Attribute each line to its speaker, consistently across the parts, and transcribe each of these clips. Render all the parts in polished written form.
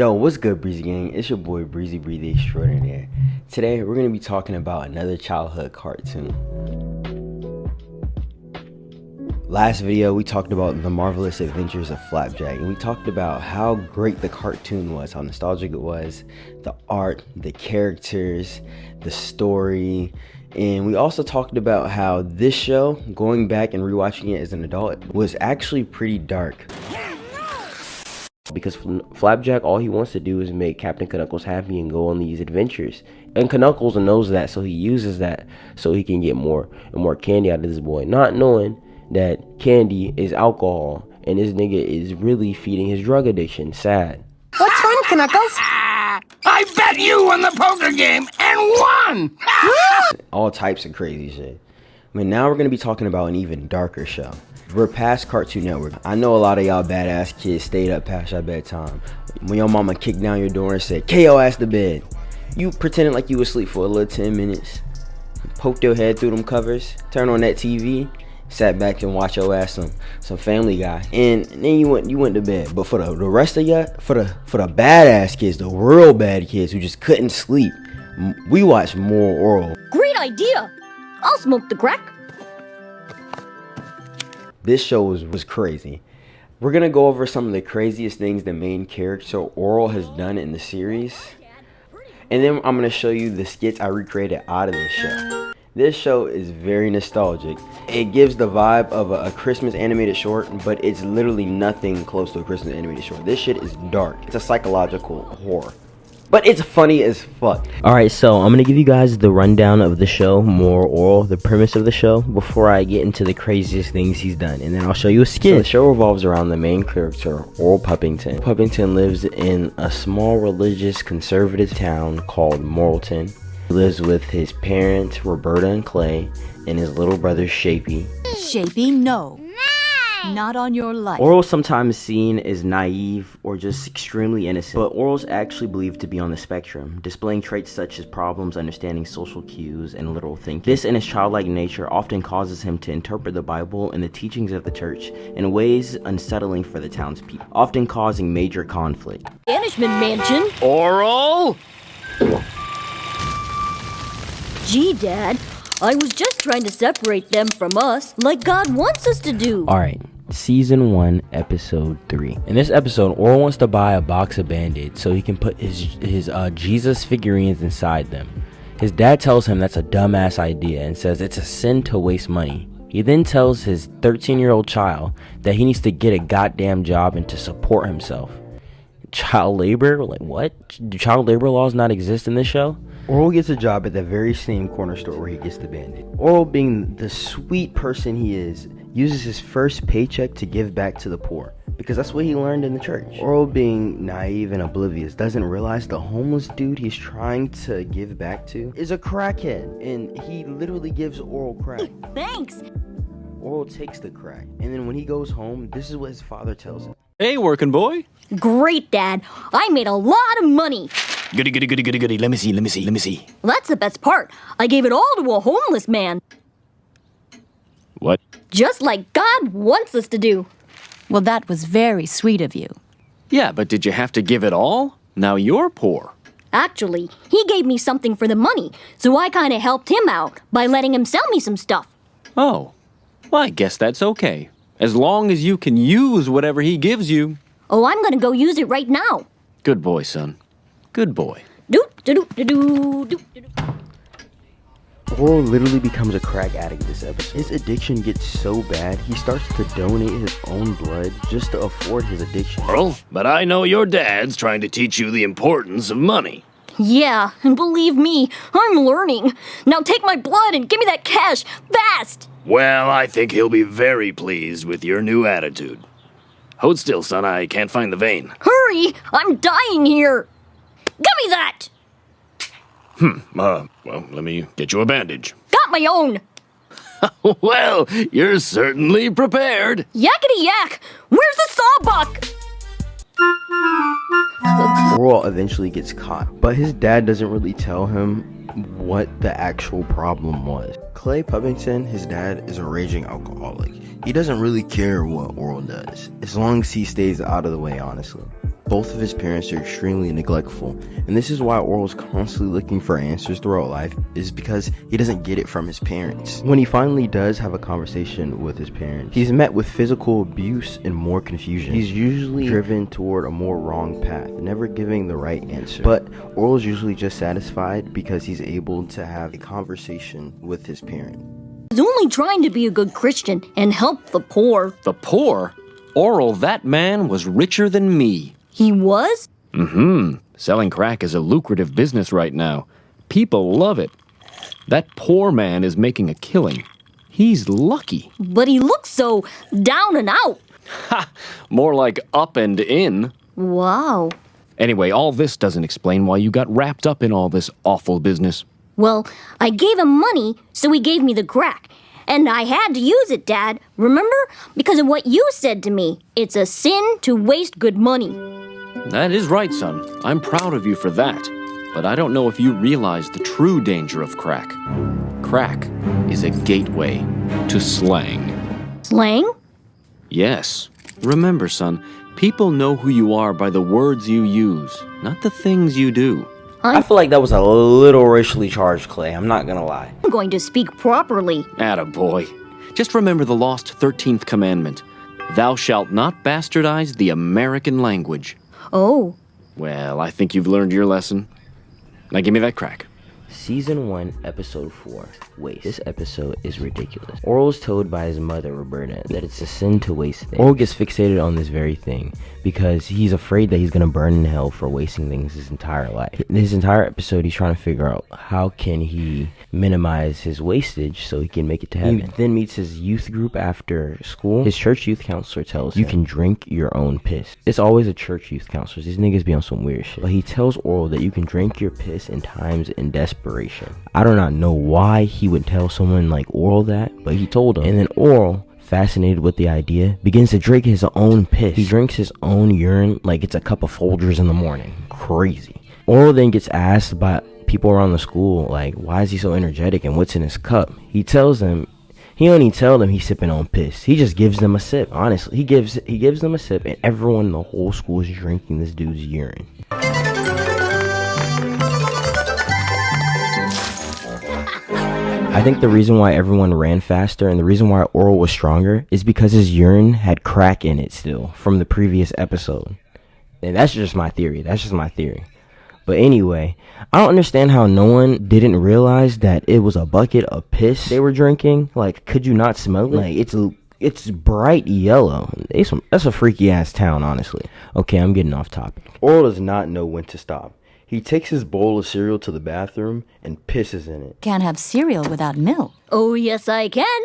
Speaker 1: Yo, what's good, Breezy Gang? It's your boy Breezy Breathy Extraordinaire. Today, we're going to be talking about another childhood cartoon. Last video, we talked about the marvelous adventures of Flapjack, and we talked about how great the cartoon was, how nostalgic it was, the art, the characters, the story, and we also talked about how this show, going back and rewatching it as an adult, was actually pretty dark. Because Flapjack, all he wants to do is make Captain Knuckles happy and go on these adventures. And Knuckles knows that, so he uses that so he can get more and more candy out of this boy. Not knowing that candy is alcohol, and this nigga is really feeding his drug addiction. Sad.
Speaker 2: What's fun, Knuckles?
Speaker 3: I bet you won the poker game and won!
Speaker 1: All types of crazy shit. But now we're going to be talking about an even darker show. We're past Cartoon Network. I know a lot of y'all badass kids stayed up past your bedtime. When your mama kicked down your door and said, "K your ass to bed," you pretended like you was asleep for a little 10 minutes. Poked your head through them covers, turned on that TV, sat back and watched your ass some Family Guy, and then you went to bed. But for the rest of y'all, for the badass kids, the real bad kids who just couldn't sleep, we watched Morel Orel.
Speaker 4: Great idea! I'll smoke the crack.
Speaker 1: This show was crazy. We're gonna go over some of the craziest things the main character Orel has done in the series, and then I'm gonna show you the skits I recreated out of this show. This show is very nostalgic. It gives the vibe of a Christmas animated short, but it's literally nothing close to a Christmas animated short. This shit is dark. It's a psychological horror, but it's funny as fuck. Alright, so I'm gonna give you guys the rundown of the show, Morel Orel, the premise of the show, before I get into the craziest things he's done, and then I'll show you a skit. So the show revolves around the main character, Orel Puppington. Puppington lives in a small religious conservative town called Morelton. He lives with his parents, Roberta and Clay, and his little brother, Shapey.
Speaker 2: Shapey, no. Not on your life.
Speaker 1: Orel's sometimes seen as naive or just extremely innocent, but Orel's actually believed to be on the spectrum, displaying traits such as problems understanding social cues and literal thinking. This and his childlike nature often causes him to interpret the Bible and the teachings of the church in ways unsettling for the townspeople, often causing major conflict.
Speaker 4: Banishment mansion?
Speaker 3: Orel?
Speaker 4: Gee, Dad, I was just trying to separate them from us, like God wants us to do.
Speaker 1: Alright, Season 1, Episode 3. In this episode, Orel wants to buy a box of Band-Aids so he can put his Jesus figurines inside them. His dad tells him that's a dumbass idea and says it's a sin to waste money. He then tells his 13-year-old child that he needs to get a goddamn job and to support himself. Child labor? Like, what? Do child labor laws not exist in this show? Orel gets a job at the very same corner store where he gets the Band-Aid. Orel, being the sweet person he is, uses his first paycheck to give back to the poor, because that's what he learned in the church. Orel, being naive and oblivious, doesn't realize the homeless dude he's trying to give back to is a crackhead, and he literally gives Orel crack.
Speaker 4: Thanks.
Speaker 1: Orel takes the crack, and then when he goes home, this is what his father tells him.
Speaker 5: Hey, working boy.
Speaker 4: Great, Dad. I made a lot of money.
Speaker 5: Goody, goody, goody, goody, goody. Let me see.
Speaker 4: That's the best part. I gave it all to a homeless man.
Speaker 5: What?
Speaker 4: Just like God wants us to do.
Speaker 2: Well, that was very sweet of you.
Speaker 5: Yeah, but did you have to give it all? Now you're poor.
Speaker 4: Actually, he gave me something for the money, so I kind of helped him out by letting him sell me some stuff.
Speaker 5: Oh, well, I guess that's okay. As long as you can use whatever he gives you.
Speaker 4: Oh, I'm gonna go use it right now.
Speaker 5: Good boy, son. Good boy.
Speaker 1: Orel literally becomes a crack addict this episode. His addiction gets so bad, he starts to donate his own blood just to afford his addiction.
Speaker 3: Orel, but I know your dad's trying to teach you the importance of money.
Speaker 4: Yeah, and believe me, I'm learning. Now take my blood and give me that cash, fast!
Speaker 3: Well, I think he'll be very pleased with your new attitude. Hold still, son, I can't find the vein.
Speaker 4: Hurry! I'm dying here! Give me that!
Speaker 3: Well, let me get you a bandage.
Speaker 4: Got my own!
Speaker 3: Well, you're certainly prepared.
Speaker 4: Yakety yak! Where's the sawbuck?
Speaker 1: Orel eventually gets caught, but his dad doesn't really tell him what the actual problem was. Clay Puppington, his dad, is a raging alcoholic. He doesn't really care what Orel does, as long as he stays out of the way, honestly. Both of his parents are extremely neglectful, and this is why Orel's constantly looking for answers throughout life, is because he doesn't get it from his parents. When he finally does have a conversation with his parents, he's met with physical abuse and more confusion. He's usually driven toward a more wrong path, never giving the right answer. But Orel's usually just satisfied because he's able to have a conversation with his parent.
Speaker 4: I was only trying to be a good Christian and help the poor.
Speaker 5: The poor? Orel, that man was richer than me.
Speaker 4: He was?
Speaker 5: Mm-hmm. Selling crack is a lucrative business right now. People love it. That poor man is making a killing. He's lucky.
Speaker 4: But he looks so down and out.
Speaker 5: Ha! More like up and in.
Speaker 4: Wow.
Speaker 5: Anyway, all this doesn't explain why you got wrapped up in all this awful business.
Speaker 4: Well, I gave him money, so he gave me the crack. And I had to use it, Dad. Remember? Because of what you said to me. It's a sin to waste good money.
Speaker 5: That is right, son. I'm proud of you for that. But I don't know if you realize the true danger of crack. Crack is a gateway to slang.
Speaker 4: Slang?
Speaker 5: Yes. Remember, son, people know who you are by the words you use, not the things you do.
Speaker 1: I feel like that was a little racially charged, Clay. I'm not gonna lie.
Speaker 4: I'm going to speak properly.
Speaker 5: Attaboy. Just remember the lost 13th commandment. Thou shalt not bastardize the American language.
Speaker 4: Oh.
Speaker 5: Well, I think you've learned your lesson. Now give me that crack.
Speaker 1: Season 1, Episode 4, Waste. This episode is ridiculous. Orel is told by his mother, Roberta, that it's a sin to waste things. Orel gets fixated on this very thing because he's afraid that he's going to burn in hell for wasting things his entire life. His entire episode, he's trying to figure out how can he minimize his wastage so he can make it to heaven. He then meets his youth group after school. His church youth counselor tells him, you can drink your own piss. It's always a church youth counselor. These niggas be on some weird shit. But he tells Orel that you can drink your piss in times in desperation. I do not know why he would tell someone like Orel that, but he told him. And then Orel, fascinated with the idea, begins to drink his own piss. He drinks his own urine like it's a cup of Folgers in the morning. Crazy. Orel then gets asked by people around the school, like, why is he so energetic and what's in his cup? He tells them, he don't even tell them he's sipping on piss. He just gives them a sip. Honestly, he gives them a sip, and everyone in the whole school is drinking this dude's urine. I think the reason why everyone ran faster and the reason why Orel was stronger is because his urine had crack in it still from the previous episode. And that's just my theory. But anyway, I don't understand how no one didn't realize that it was a bucket of piss they were drinking. Like, could you not smell it? Like, it's bright yellow. That's a freaky ass town, honestly. Okay, I'm getting off topic. Orel does not know when to stop. He takes his bowl of cereal to the bathroom and pisses in it.
Speaker 2: Can't have cereal without milk.
Speaker 4: Oh, yes, I can.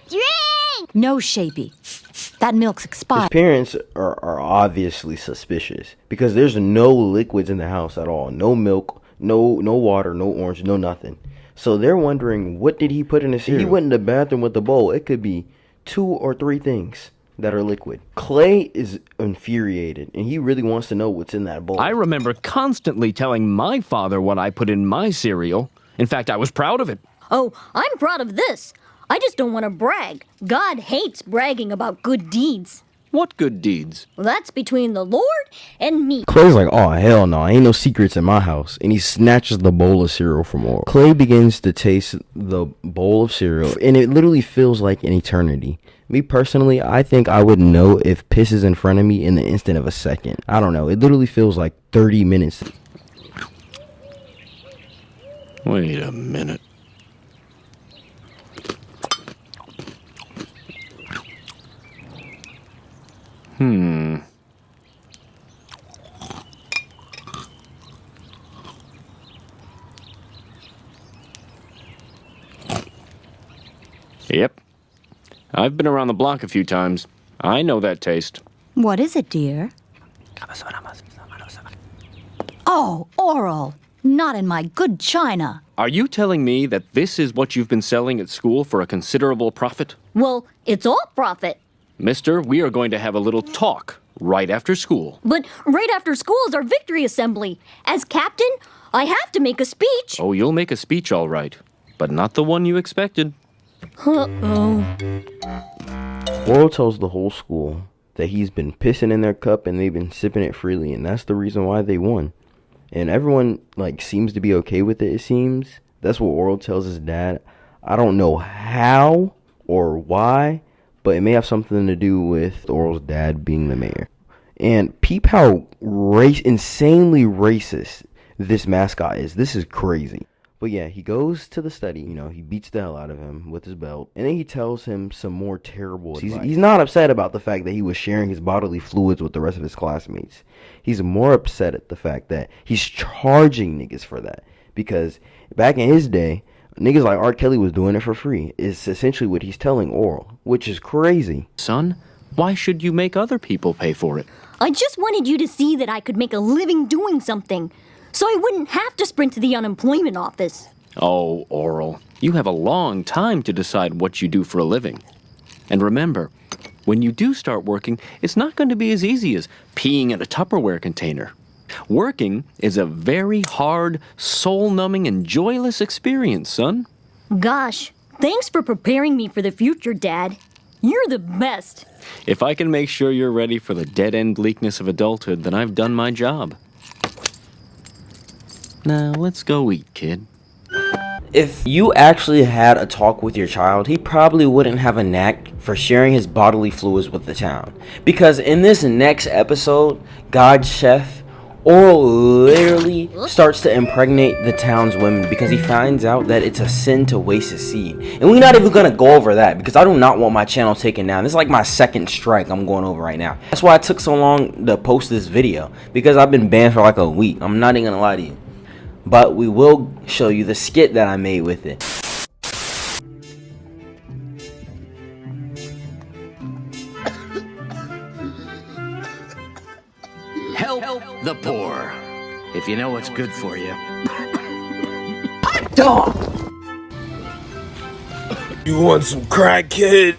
Speaker 2: Drink! No, Shapey. That milk's
Speaker 1: His
Speaker 2: expired.
Speaker 1: parents are obviously suspicious because there's no liquids in the house at all. No milk, no water, no orange, no nothing. So they're wondering, what did he put in his cereal? He went in the bathroom with the bowl. It could be 2 or 3 things that are liquid. Clay is infuriated, and he really wants to know what's in that bowl.
Speaker 5: I remember constantly telling my father what I put in my cereal. In fact, I was proud of it.
Speaker 4: Oh, I'm proud of this. I just don't want to brag. God hates bragging about good deeds.
Speaker 5: What good deeds?
Speaker 4: Well, that's between the Lord and me.
Speaker 1: Clay's like, oh, hell no, ain't no secrets in my house. And he snatches the bowl of cereal from Orel. Clay begins to taste the bowl of cereal, and it literally feels like an eternity. Me personally, I think I would know if piss is in front of me in the instant of a second. I don't know. It literally feels like 30 minutes.
Speaker 5: Wait a minute. Yep. I've been around the block a few times. I know that taste.
Speaker 2: What is it, dear? Oh, Orel. Not in my good china.
Speaker 5: Are you telling me that this is what you've been selling at school for a considerable profit?
Speaker 4: Well, it's all profit.
Speaker 5: Mister, we are going to have a little talk right after school.
Speaker 4: But right after school is our victory assembly. As captain, I have to make a speech.
Speaker 5: Oh, you'll make a speech all right, but not the one you expected.
Speaker 4: Uh-oh.
Speaker 1: Orel tells the whole school that he's been pissing in their cup and they've been sipping it freely, and that's the reason why they won. And everyone like seems to be okay with it, it seems. That's what Orel tells his dad. I don't know how or why, but it may have something to do with Orel's dad being the mayor. And peep how insanely racist this mascot is. This is crazy. But yeah, he goes to the study, he beats the hell out of him with his belt, and then he tells him some more terrible advice. He's not upset about the fact that he was sharing his bodily fluids with the rest of his classmates. He's more upset at the fact that he's charging niggas for that. Because back in his day, niggas like R. Kelly was doing it for free. It's essentially what he's telling Orel, which is crazy.
Speaker 5: Son, why should you make other people pay for it?
Speaker 4: I just wanted you to see that I could make a living doing something, so I wouldn't have to sprint to the unemployment office.
Speaker 5: Oh, Orel, you have a long time to decide what you do for a living. And remember, when you do start working, it's not going to be as easy as peeing in a Tupperware container. Working is a very hard, soul-numbing, and joyless experience, son.
Speaker 4: Gosh, thanks for preparing me for the future, Dad. You're the best.
Speaker 5: If I can make sure you're ready for the dead-end bleakness of adulthood, then I've done my job. Now, let's go eat, kid.
Speaker 1: If you actually had a talk with your child, he probably wouldn't have a knack for sharing his bodily fluids with the town. Because in this next episode, God's chef, Orel literally starts to impregnate the town's women because he finds out that it's a sin to waste a seed. And we're not even going to go over that because I do not want my channel taken down. This is like my second strike I'm going over right now. That's why it took so long to post this video, because I've been banned for like a week. I'm not even going to lie to you. But we will show you the skit that I made with it.
Speaker 3: Help the poor, if you know what's good for you.
Speaker 6: You want some crack, kid?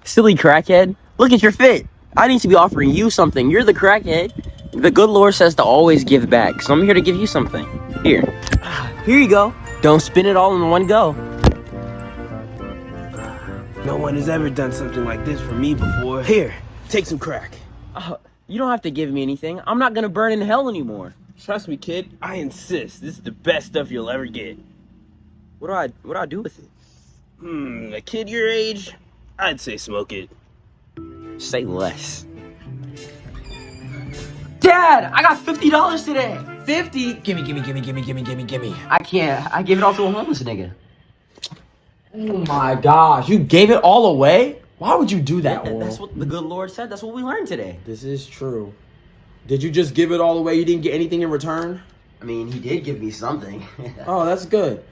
Speaker 7: Silly crackhead. Look at your fit. I need to be offering you something. You're the crackhead. The good Lord says to always give back, so I'm here to give you something. Here. Here you go. Don't spin it all in one go.
Speaker 6: No one has ever done something like this for me before. Here, take some crack.
Speaker 7: You don't have to give me anything. I'm not gonna burn in hell anymore.
Speaker 6: Trust me, kid. I insist. This is the best stuff you'll ever get.
Speaker 7: What do I do with it?
Speaker 6: A kid your age, I'd say smoke it.
Speaker 7: Say less. Dad, I got $50 today.
Speaker 6: 50? Gimme.
Speaker 7: I can't. I gave it all to a homeless nigga.
Speaker 8: Oh my gosh, you gave it all away? Why would you do that, Orel?
Speaker 7: That's what the good Lord said. That's what we learned today.
Speaker 8: This is true. Did you just give it all away? You didn't get anything in return?
Speaker 7: I mean, he did give me something.
Speaker 8: Oh, that's good.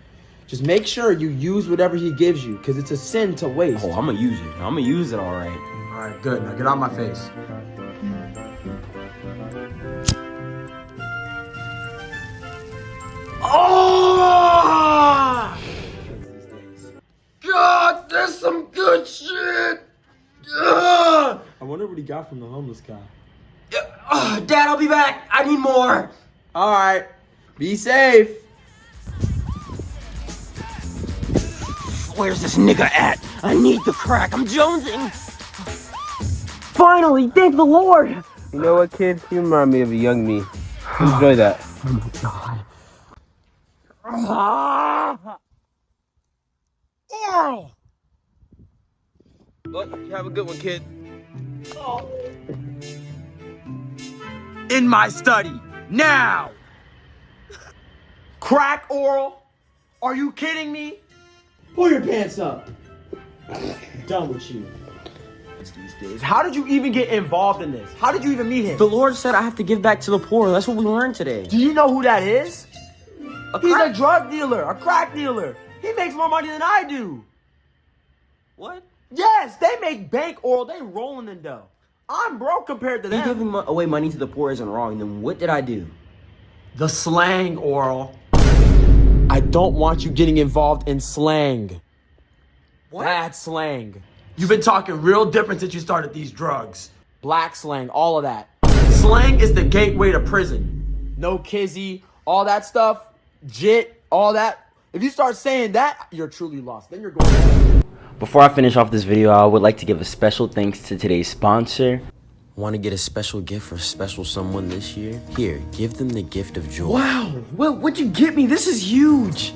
Speaker 8: Just make sure you use whatever he gives you, because it's a sin to waste.
Speaker 7: Oh, I'm gonna use it. I'm gonna use it all right.
Speaker 8: All right, good. Now get out my face.
Speaker 6: Oh! God, there's some good shit!
Speaker 8: I wonder what he got from the homeless guy.
Speaker 7: Dad, I'll be back. I need more.
Speaker 8: All right, be safe.
Speaker 7: Where's this nigga at? I need the crack. I'm jonesing. Finally, thank the Lord.
Speaker 6: You know what, kid? You remind me of a young me. Enjoy that.
Speaker 7: Oh my God.
Speaker 6: Orel! Well, you have a good one, kid.
Speaker 8: In my study, now! Crack, Orel? Are you kidding me? Pull your pants up. I'm done with you. These days. How did you even get involved in this? How did you even meet him?
Speaker 7: The Lord said I have to give back to the poor. That's what we learned today.
Speaker 8: Do you know who that is? He's
Speaker 7: crack-
Speaker 8: a drug dealer, a crack dealer. He makes more money than I do.
Speaker 7: What?
Speaker 8: Yes, they make bank, Orel. They rolling in dough. I'm broke compared to
Speaker 7: Me
Speaker 8: them.
Speaker 7: giving away money to the poor isn't wrong. Then what did I do?
Speaker 8: The slang, Orel. I don't want you getting involved in slang.
Speaker 7: What?
Speaker 8: Bad slang. You've been talking real different since you started these drugs. Black slang, all of that. Slang is the gateway to prison. No kizzy, all that stuff, jit, all that. If you start saying that, you're truly lost. Then you're going down.
Speaker 1: Before I finish off this video, I would like to give a special thanks to today's sponsor.
Speaker 9: Want to get a special gift for a special someone this year? Here, give them the gift of joy.
Speaker 8: Wow, what'd you get me? This is huge.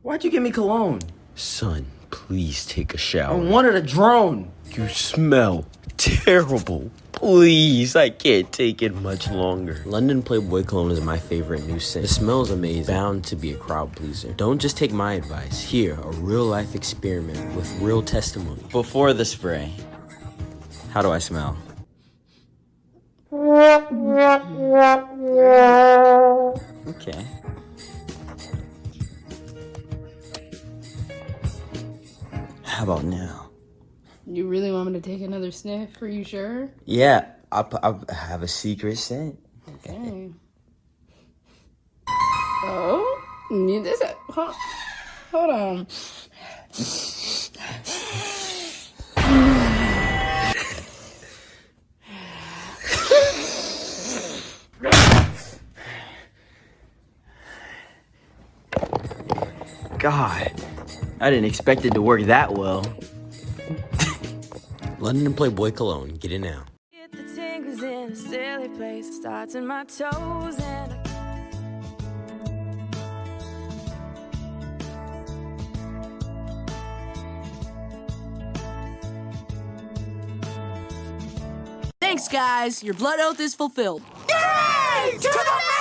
Speaker 8: Why'd you get me cologne?
Speaker 9: Son, please take a
Speaker 8: I
Speaker 9: shower.
Speaker 8: wanted a drone.
Speaker 9: You smell terrible. Please, I can't take it much longer. London Playboy Cologne is my favorite new scent. The smell is amazing, bound to be a crowd pleaser. Don't just take my advice. Here, a real life experiment with real testimony. Before the spray, how do I smell? Okay. How about now?
Speaker 10: You really want me to take another sniff? Are you sure?
Speaker 9: Yeah, I have a secret scent.
Speaker 10: Okay. Oh, need this? Hold on.
Speaker 8: God, I didn't expect it to work that well.
Speaker 9: London Playboy Cologne, get it now.
Speaker 11: Get the tingles in a silly place, starts in my toes and
Speaker 12: Thanks, guys. Your blood oath is fulfilled.
Speaker 8: Yay! To the